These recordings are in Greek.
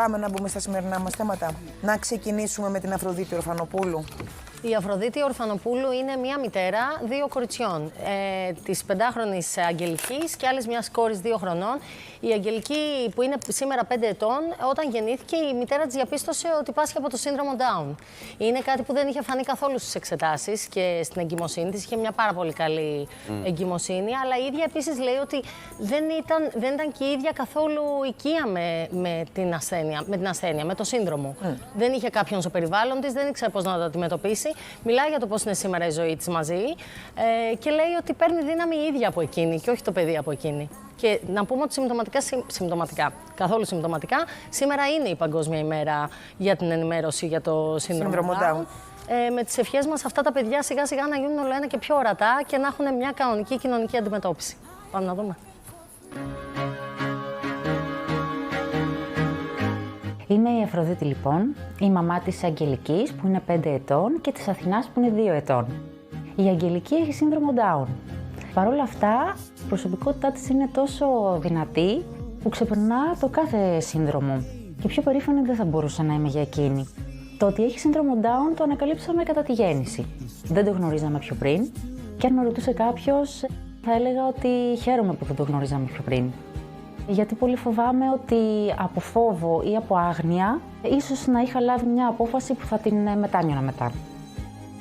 Πάμε να μπούμε στα σημερινά μας θέματα. Να ξεκινήσουμε με την Αφροδίτη Ορφανοπούλου. Η Αφροδίτη Ορφανοπούλου είναι μία μητέρα 2 κοριτσιών, της 5χρονης Αγγελικής και άλλης μιας κόρης 2 χρονών. Η Αγγελική, που είναι σήμερα 5 ετών, όταν γεννήθηκε, η μητέρα της διαπίστωσε ότι πάσχει από το σύνδρομο Down. Είναι κάτι που δεν είχε φανεί καθόλου στις εξετάσεις και στην εγκυμοσύνη της. Είχε μια πάρα πολύ καλή εγκυμοσύνη, αλλά η ίδια επίσης λέει ότι δεν ήταν και η ίδια καθόλου οικία με την ασθένεια, με το σύνδρομο. Δεν είχε κάποιον στο περιβάλλον της, δεν ήξερε πώς να το αντιμετωπίσει. Μιλάει για το πώς είναι σήμερα η ζωή της μαζί και λέει ότι παίρνει δύναμη η ίδια από εκείνη και όχι το παιδί από εκείνη. Και να πούμε ότι καθόλου συμπτωματικά, σήμερα είναι η Παγκόσμια ημέρα για την ενημέρωση για το σύνδρομο Down. Με τις ευχές μας αυτά τα παιδιά σιγά σιγά να γίνουν όλο ένα και πιο ορατά και να έχουν μια κανονική κοινωνική αντιμετώπιση. Πάμε να δούμε. Είμαι η Αφροδίτη λοιπόν, η μαμά της Αγγελικής που είναι 5 ετών και της Αθηνάς που είναι 2 ετών. Η Αγγελική έχει σύνδρομο Down. Παρ' όλα αυτά, η προσωπικότητά της είναι τόσο δυνατή που ξεπερνά το κάθε σύνδρομο. Και πιο περήφανη δεν θα μπορούσα να είμαι για εκείνη. Το ότι έχει σύνδρομο Down το ανακαλύψαμε κατά τη γέννηση. Δεν το γνωρίζαμε πιο πριν και αν με ρωτούσε κάποιος θα έλεγα ότι χαίρομαι που δεν το γνωρίζαμε πιο πριν. Γιατί πολύ φοβάμαι ότι από φόβο ή από άγνοια ίσως να είχα λάβει μια απόφαση που θα την μετάνιωνα μετά.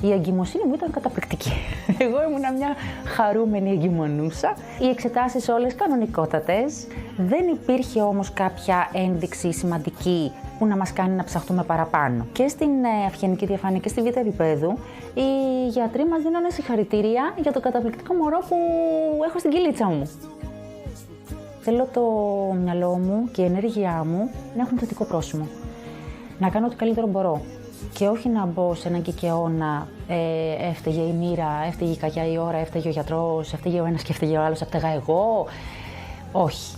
Η εγκυμοσύνη μου ήταν καταπληκτική. Εγώ ήμουνα μια χαρούμενη εγκυμονούσα. Οι εξετάσεις όλες κανονικότατες. Δεν υπήρχε όμως κάποια ένδειξη σημαντική που να μας κάνει να ψαχτούμε παραπάνω. Και στην αυγενική διαφάνεια και στη β' επίπεδου, οι γιατροί μας δίνανε συγχαρητήρια για το καταπληκτικό μωρό που έχω στην κοιλίτσα μου. Θέλω το μυαλό μου και η ενέργειά μου να έχουν θετικό πρόσημο. Να κάνω ό,τι καλύτερο μπορώ. Και όχι να μπω σε έναν κικαιώνα, έφταιγε η μοίρα, έφταιγε η κακιά η ώρα, έφταιγε ο γιατρός, έφταιγε ο ένας και έφταιγε ο άλλος, έφταιγα εγώ. Όχι.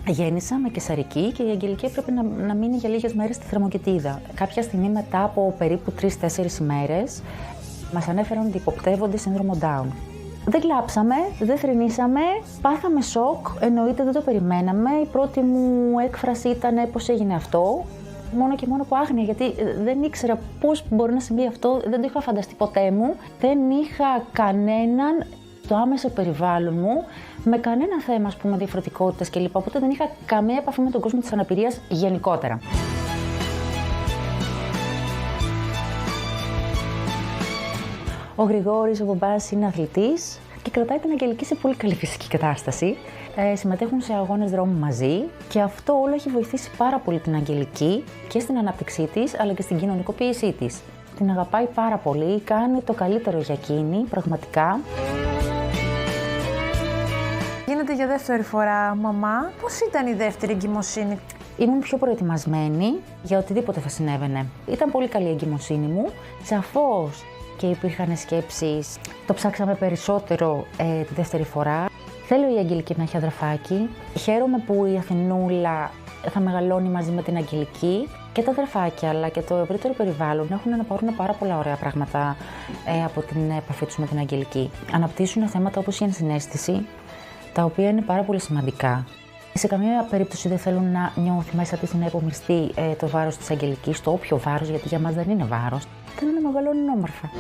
Γέννησα με καισαρική και η Αγγελική έπρεπε να μείνει για λίγες μέρες στη θερμοκοιτίδα. Κάποια στιγμή μετά από περίπου 3-4 ημέρες, μας ανέφεραν ότι υποπτεύονται σύνδρομο Down. Δεν κλάψαμε, δεν θρηνήσαμε, πάθαμε σοκ, εννοείται δεν το περιμέναμε. Η πρώτη μου έκφραση ήταν πώς έγινε αυτό. Μόνο και μόνο από άγνοια, γιατί δεν ήξερα πώς μπορεί να συμβεί αυτό, δεν το είχα φανταστεί ποτέ μου. Δεν είχα κανέναν στο άμεσο περιβάλλον μου με κανένα θέμα, ας πούμε, διαφορετικότητας κλπ. Οπότε δεν είχα καμία επαφή με τον κόσμο της αναπηρίας γενικότερα. Ο Γρηγόρης, ο μπαμπάς, είναι αθλητής και κρατάει την Αγγελική σε πολύ καλή φυσική κατάσταση. Συμμετέχουν σε αγώνες δρόμου μαζί και αυτό όλο έχει βοηθήσει πάρα πολύ την Αγγελική και στην ανάπτυξή της αλλά και στην κοινωνικοποίησή της. Την αγαπάει πάρα πολύ, κάνει το καλύτερο για εκείνη, πραγματικά. Γίνεται για δεύτερη φορά μαμά. Πώς ήταν η δεύτερη εγκυμοσύνη? Ήμουν πιο προετοιμασμένη για οτιδήποτε θα συνέβαινε. Ήταν πολύ καλή η εγκυμοσύνη μου. Σαφώς και υπήρχαν σκέψεις. Το ψάξαμε περισσότερο τη δεύτερη φορά. Θέλω η Αγγελική να έχει αδερφάκι. Χαίρομαι που η Αθηνούλα θα μεγαλώνει μαζί με την Αγγελική. Και τα αδερφάκια αλλά και το ευρύτερο περιβάλλον έχουν να πάρουν πάρα πολλά ωραία πράγματα από την επαφή τους με την Αγγελική. Αναπτύσσουν θέματα όπως η ενσυναίσθηση, τα οποία είναι πάρα πολύ σημαντικά. Σε καμία περίπτωση δεν θέλουν να νιώθει μέσα της να υπομειστεί το βάρος της Αγγελικής, το όποιο βάρος, γιατί για μας δεν είναι βάρος. Θέλουν να μεγαλώνουν όμορφα.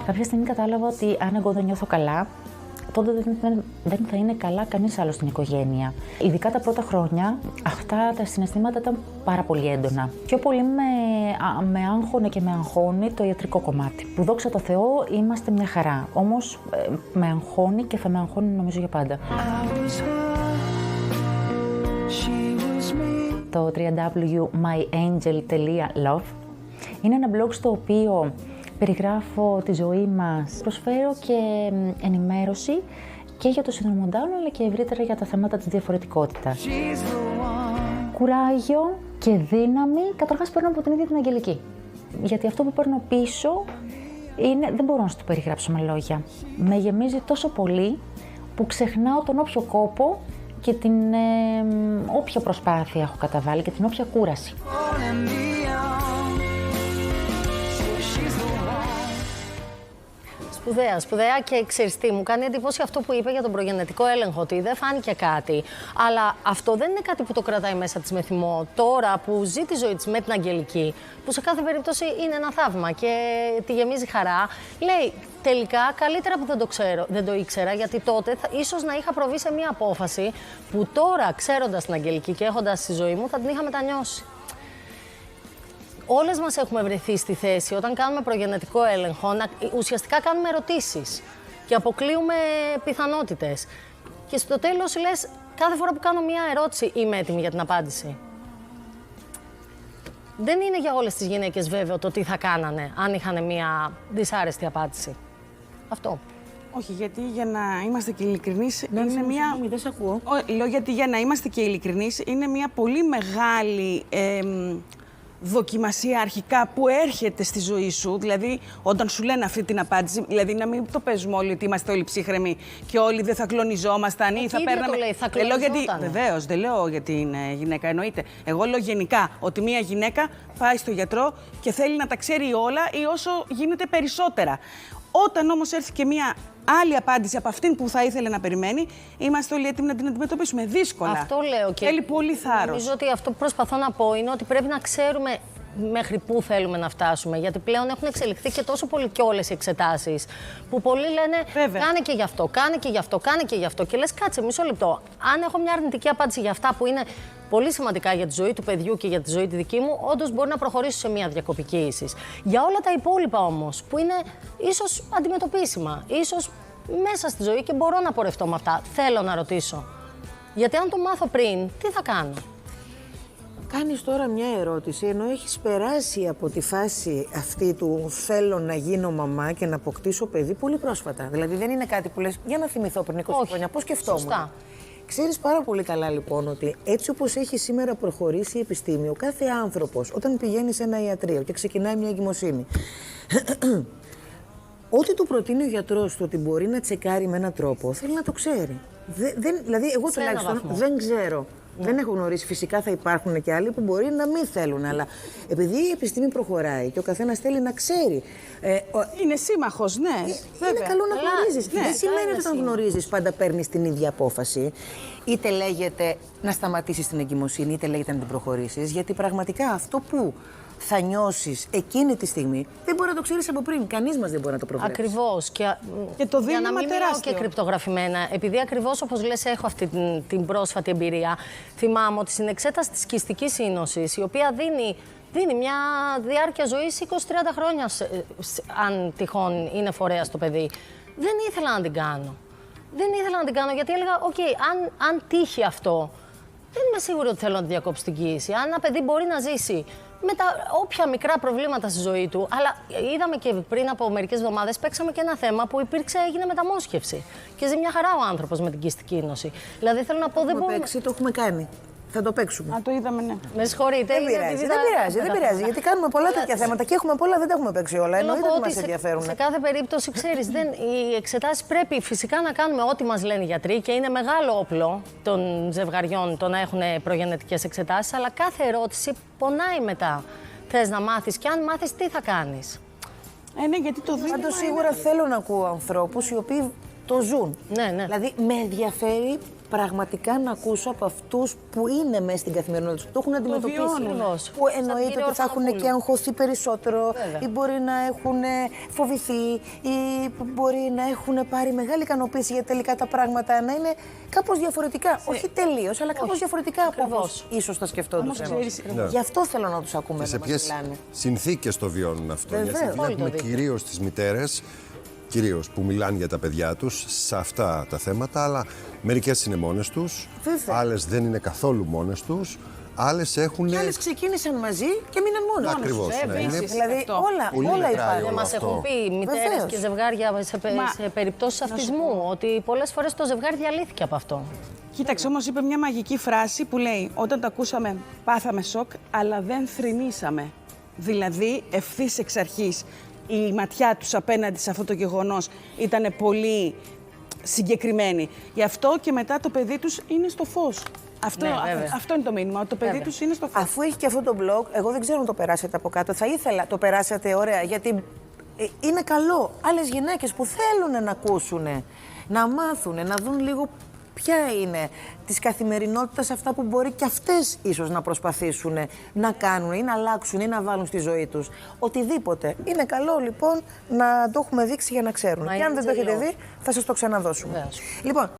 Κάποια στιγμή κατάλαβα ότι αν εγώ δεν νιώθω καλά, τότε δεν θα είναι καλά κανείς άλλος στην οικογένεια. Ειδικά τα πρώτα χρόνια, αυτά τα συναισθήματα ήταν πάρα πολύ έντονα. Πιο πολύ με άγχωνε και με αγχώνει το ιατρικό κομμάτι. Που δόξα τω Θεώ είμαστε μια χαρά. Όμως με αγχώνει και θα με αγχώνει νομίζω για πάντα. Το www.myangel.love είναι ένα blog στο οποίο περιγράφω τη ζωή μας, προσφέρω και ενημέρωση και για το σύνδρομο Down αλλά και ευρύτερα για τα θέματα της διαφορετικότητας. Κουράγιο και δύναμη καταρχάς παίρνω από την ίδια την Αγγελική. Γιατί αυτό που παίρνω πίσω δεν μπορώ να σου το περιγράψω με λόγια. Με γεμίζει τόσο πολύ που ξεχνάω τον όποιο κόπο και την όποια προσπάθεια έχω καταβάλει και την όποια κούραση. Σπουδαία, σπουδαία και ξέρεις τι, μου κάνει εντύπωση αυτό που είπε για τον προγενετικό έλεγχο, ότι δεν φάνηκε κάτι. Αλλά αυτό δεν είναι κάτι που το κρατάει μέσα της με θυμό. Τώρα που ζει τη ζωή της με την Αγγελική, που σε κάθε περίπτωση είναι ένα θαύμα και τη γεμίζει χαρά, λέει τελικά καλύτερα που δεν το ήξερα, γιατί τότε ίσως να είχα προβεί σε μια απόφαση που τώρα, ξέροντας την Αγγελική και έχοντας στη ζωή μου, θα την είχα μετανιώσει. Όλες μας έχουμε βρεθεί στη θέση, όταν κάνουμε προγενετικό έλεγχο, ουσιαστικά κάνουμε ερωτήσεις και αποκλείουμε πιθανότητες. Και στο τέλος λες, κάθε φορά που κάνω μια ερώτηση, είμαι έτοιμη για την απάντηση. Δεν είναι για όλες τις γυναίκες βέβαιο το τι θα κάνανε, αν είχαν μια δυσάρεστη απάντηση. Αυτό. Όχι, γιατί για να είμαστε και ειλικρινείς, είναι μια... Δεν σε ακούω. Λέω γιατί για να είμαστε και ειλικρινείς, είναι μια πολύ μεγάλη δοκιμασία αρχικά που έρχεται στη ζωή σου. Δηλαδή, όταν σου λένε αυτή την απάντηση, δηλαδή να μην το παίζουμε όλοι ότι είμαστε όλοι ψύχρεμοι και όλοι δεν θα κλονιζόμασταν ή θα παίρναμε. Δεν λέω γιατί. Βεβαίως, δεν λέω για την γυναίκα, εννοείται. Εγώ λέω γενικά ότι μια γυναίκα πάει στο γιατρό και θέλει να τα ξέρει όλα ή όσο γίνεται περισσότερα. Όταν όμως έρθει και μια άλλη απάντηση από αυτήν που θα ήθελε να περιμένει, είμαστε όλοι έτοιμοι να την αντιμετωπίσουμε. Δύσκολα. Αυτό λέω και θέλει πολύ θάρρος. Νομίζω ότι αυτό που προσπαθώ να πω είναι ότι πρέπει να ξέρουμε μέχρι πού θέλουμε να φτάσουμε. Γιατί πλέον έχουν εξελιχθεί και τόσο πολύ και όλες οι εξετάσεις. Που πολλοί λένε κάνε και γι' αυτό, κάνε και γι' αυτό, κάνε και γι' αυτό. Και λες κάτσε μισό λεπτό. Αν έχω μια αρνητική απάντηση για αυτά που είναι πολύ σημαντικά για τη ζωή του παιδιού και για τη ζωή τη δική μου, όντως μπορεί να προχωρήσω σε μια διακοπική ίσης. Για όλα τα υπόλοιπα όμως, που είναι ίσως αντιμετωπίσιμα, ίσως μέσα στη ζωή και μπορώ να πορευτώ με αυτά, θέλω να ρωτήσω. Γιατί αν το μάθω πριν, τι θα κάνω. Κάνεις τώρα μια ερώτηση, ενώ έχεις περάσει από τη φάση αυτή του θέλω να γίνω μαμά και να αποκτήσω παιδί πολύ πρόσφατα. Δηλαδή δεν είναι κάτι που λες, για να θυμηθώ πριν 20 χρόνια, πώς σκεφτόμουν. Σωστά. Ξέρεις πάρα πολύ καλά λοιπόν ότι έτσι όπως έχει σήμερα προχωρήσει η επιστήμη, ο κάθε άνθρωπος όταν πηγαίνει σε ένα ιατρείο και ξεκινάει μια εγκυμοσύνη, ό,τι του προτείνει ο γιατρός του ότι μπορεί να τσεκάρει με έναν τρόπο, θέλει να το ξέρει. Δηλαδή εγώ τουλάχιστον δεν ξέρω. Δεν έχω γνωρίσει. Φυσικά θα υπάρχουν και άλλοι που μπορεί να μην θέλουν. Αλλά επειδή η επιστήμη προχωράει και ο καθένας θέλει να ξέρει. Είναι σύμμαχος, ναι. Είναι καλό να γνωρίζεις. Δεν σημαίνει ότι όταν γνωρίζεις πάντα παίρνεις την ίδια απόφαση. Είτε λέγεται να σταματήσεις την εγκυμοσύνη, είτε λέγεται να την προχωρήσεις. Γιατί πραγματικά αυτό που θα νιώσεις εκείνη τη στιγμή δεν μπορεί να το ξέρεις από πριν. Κανείς μας δεν μπορεί να το προβλέψει. Ακριβώς. Και το δίλημμα για να μην μιλάω τεράστιο. και κρυπτογραφημένα, επειδή ακριβώς όπως λες έχω αυτή την πρόσφατη εμπειρία, θυμάμαι ότι στην εξέταση της κυστικής σύνοσης, η οποία δίνει μια διάρκεια ζωής 20-30 χρόνια, αν τυχόν είναι φορέας το παιδί, δεν ήθελα να την κάνω. Δεν ήθελα να την κάνω γιατί έλεγα, αν τύχει αυτό, δεν είμαι σίγουρη ότι θέλω να τη διακόψω την κοίηση. Αν ένα παιδί μπορεί να ζήσει με τα όποια μικρά προβλήματα στη ζωή του. Αλλά είδαμε και πριν από μερικές εβδομάδες παίξαμε και ένα θέμα που έγινε μεταμόσχευση. Και ζει μια χαρά ο άνθρωπος με την κυστική νόση. Δηλαδή θέλω να πω δεν μπορούμε. Το έχουμε κάνει. Θα το παίξουμε. Το είδαμε, ναι. Με συγχωρείτε. Δεν πειράζει. Γιατί κάνουμε πολλά τέτοια θέματα και έχουμε πολλά, δεν τα έχουμε παίξει όλα. Εννοείται ότι μας ενδιαφέρουν. Σε κάθε περίπτωση, ξέρεις, οι εξετάσεις πρέπει φυσικά να κάνουμε ό,τι μας λένε οι γιατροί και είναι μεγάλο όπλο των ζευγαριών το να έχουν προγενετικές εξετάσεις. Αλλά κάθε ερώτηση πονάει μετά. Θες να μάθεις και αν μάθεις, τι θα κάνεις. Ναι, γιατί το δίλημμα. Πάντως σίγουρα θέλω να ακούω ανθρώπους οι οποίοι το ζουν. Ναι. Δηλαδή με ενδιαφέρει πραγματικά να ακούσω από αυτούς που είναι μέσα στην καθημερινότητα τους, που το έχουν αντιμετωπίσει. Που εννοείται ότι θα έχουν και αγχωθεί περισσότερο, ή μπορεί να έχουν φοβηθεί, ή μπορεί να έχουν πάρει μεγάλη ικανοποίηση γιατί τελικά τα πράγματα να είναι κάπως διαφορετικά. Όχι τελείως, αλλά κάπως διαφορετικά από όπως ίσως θα σκεφτόντουσαν. Γι' αυτό θέλω να τους ακούμε. Σε ποιες συνθήκες το βιώνουν αυτό. Γιατί βλέπουμε κυρίως τις μητέρες. Κυρίως που μιλάνε για τα παιδιά τους σε αυτά τα θέματα, αλλά μερικές είναι μόνες τους, άλλες δεν είναι καθόλου μόνες τους, άλλες έχουν. Και άλλες ξεκίνησαν μαζί και μείναν μόνες τους. Ακριβώς. Δηλαδή όλα υπάρχουν. Μας έχουν πει μητέρες και ζευγάρια σε περιπτώσεις αυτισμού, ότι πολλές φορές το ζευγάρι διαλύθηκε από αυτό. Κοίταξε, όμως είπε μια μαγική φράση που λέει: όταν το ακούσαμε, πάθαμε σοκ, αλλά δεν θρηνήσαμε. Δηλαδή, ευθύς εξ αρχής. Η ματιά τους απέναντι σε αυτό το γεγονός ήταν πολύ συγκεκριμένη. Γι' αυτό και μετά το παιδί τους είναι στο φως. Αυτό είναι το μήνυμα, ότι το παιδί τους είναι στο φως. Αφού έχει και αυτό το blog, εγώ δεν ξέρω αν το περάσετε από κάτω. Θα ήθελα, το περάσατε ωραία, γιατί Είναι καλό. Άλλες γυναίκες που θέλουν να ακούσουν, να μάθουν, να δουν λίγο ποια είναι της καθημερινότητας αυτά που μπορεί και αυτές ίσως να προσπαθήσουν να κάνουν ή να αλλάξουν ή να βάλουν στη ζωή τους. Οτιδήποτε. Είναι καλό λοιπόν να το έχουμε δείξει για να ξέρουν. Και αν δεν το έχετε δει, θα σας το ξαναδώσουμε. Λοιπόν,